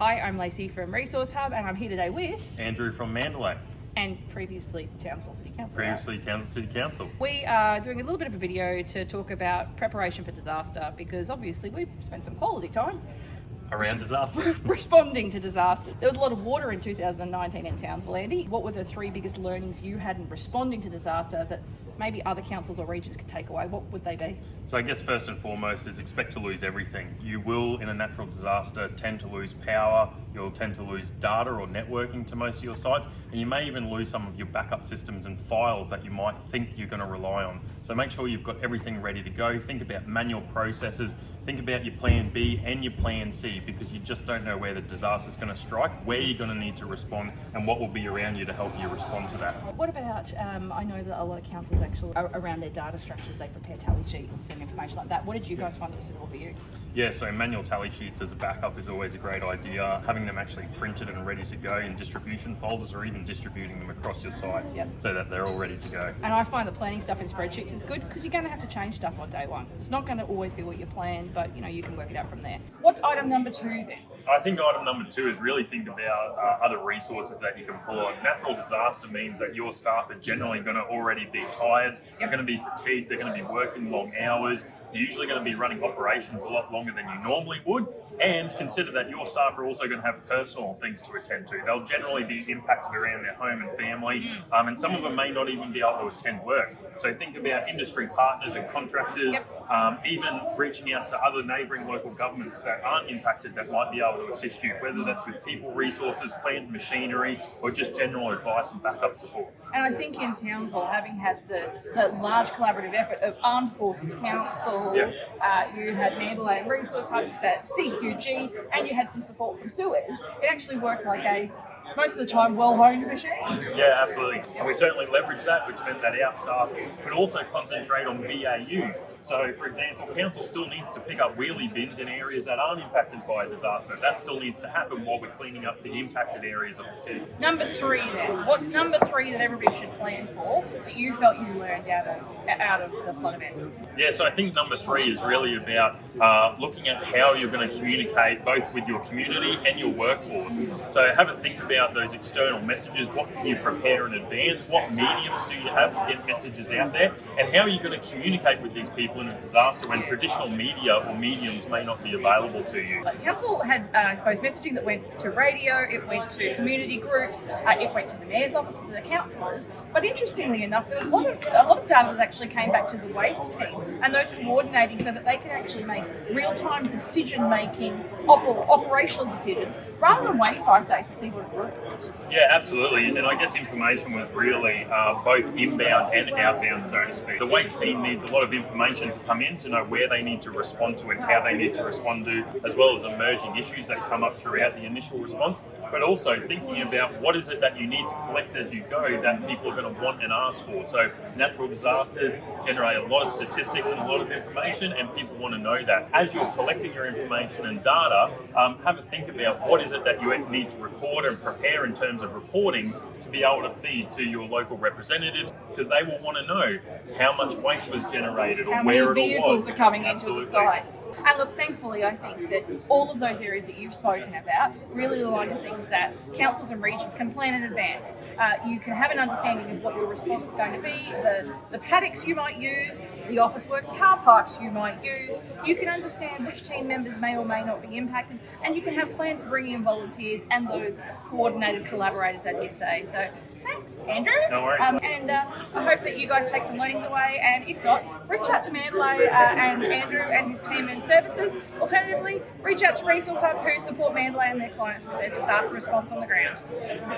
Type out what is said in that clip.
Hi, I'm Lacey from Resource Hub, and I'm here today with Andrew from Mandalay. and previously Townsville City Council. Townsville City Council. We are doing a little bit of a video to talk about preparation for disaster because obviously we've spent some quality time Around disasters. responding to disaster. There was a lot of water in 2019 in Townsville, Andy. What were the three biggest learnings you had in responding to disaster that maybe other councils or regions could take away? What would they be? So I guess first and foremost is expect to lose everything. You will, in a natural disaster, tend to lose power, you'll tend to lose data or networking to most of your sites, and you may even lose some of your backup systems and files that you might think you're going to rely on. So make sure you've got everything ready to go. Think about manual processes, think about your plan B and your plan C, because you just don't know where the disaster is going to strike, where you're going to need to respond, and what will be around you to help you respond to that. What about, I know that a lot of councils actually, around their data structures, they prepare tally sheets and information like that. What did you guys find that was suitable for you? Yeah, so manual tally sheets as a backup is always a great idea. Having them actually printed and ready to go in distribution folders, or even distributing them across your sites so that they're all ready to go. And I find that planning stuff in spreadsheets is good because you're going to have to change stuff on day one. It's not going to always be what you planned, but you can work it out from there. What's item number 2 then? I think item number 2 is really think about other resources that you can pull on. Natural disaster means that your staff are generally going to already be tired, they're going to be fatigued, they're going to be working long hours. You're usually going to be running operations a lot longer than you normally would, and consider that your staff are also going to have personal things to attend to. They'll generally be impacted around their home and family, and some of them may not even be able to attend work. So think about industry partners and contractors, even reaching out to other neighbouring local governments that aren't impacted that might be able to assist you, whether that's with people resources, plant machinery, or just general advice and backup support. And I think in Townsville, having had the large collaborative effort of Armed Forces Council, you had Mandalay and Resource Hub, you had CQG, and you had some support from Suez, it actually worked like a, most of the time, well-honed machine. Yeah, absolutely. And we certainly leveraged that, which meant that our staff could also concentrate on BAU. So, for example, council still needs to pick up wheelie bins in areas that aren't impacted by a disaster. That still needs to happen while we're cleaning up the impacted areas of the city. Number 3 then. What's number 3 that everybody should plan for that you felt you learned out of the flood event? Yeah, so I think number 3 is really about looking at how you're going to communicate both with your community and your workforce. So have a think about those external messages. What can you prepare in advance? What mediums do you have to get messages out there? And how are you going to communicate with these people in a disaster when traditional media or mediums may not be available to you? Townsville had, I suppose, messaging that went to radio, it went to community groups, it went to the mayor's offices and the councillors. But interestingly enough, there was a lot of data that actually came back to the waste team and those coordinating so that they could actually make real-time decision-making, operational decisions, rather than wait 5 days to see what it worked. Yeah, absolutely. And I guess information was really both inbound and outbound, so to speak. The waste team needs a lot of information to come in to know where they need to respond to and how they need to respond to, as well as emerging issues that come up throughout the initial response, but also thinking about what is it that you need to collect as you go that people are going to want and ask for. So natural disasters generate a lot of statistics and a lot of information, and people want to know that. As you're collecting your information and data, have a think about what is it that you need to record and prepare in terms of reporting to be able to feed to your local representatives, because they will want to know how much waste was generated or how where it many vehicles are coming Absolutely. into the sites. And look, thankfully, I think that all of those areas that you've spoken about really align to things that councils and regions can plan in advance. You can have an understanding of what your response is going to be, the paddocks you might use, the office works car parks you might use. You can understand which team members may or may not be impacted, and you can have plans for bringing in volunteers and those coordinated collaborators, as you say. So thanks, Andrew. No worries. And I hope that you guys take some learnings away, and if not, reach out to Mandalay and Andrew and his team and services. Alternatively, reach out to Resource Hub, who support Mandalay and their clients with their disaster response on the ground.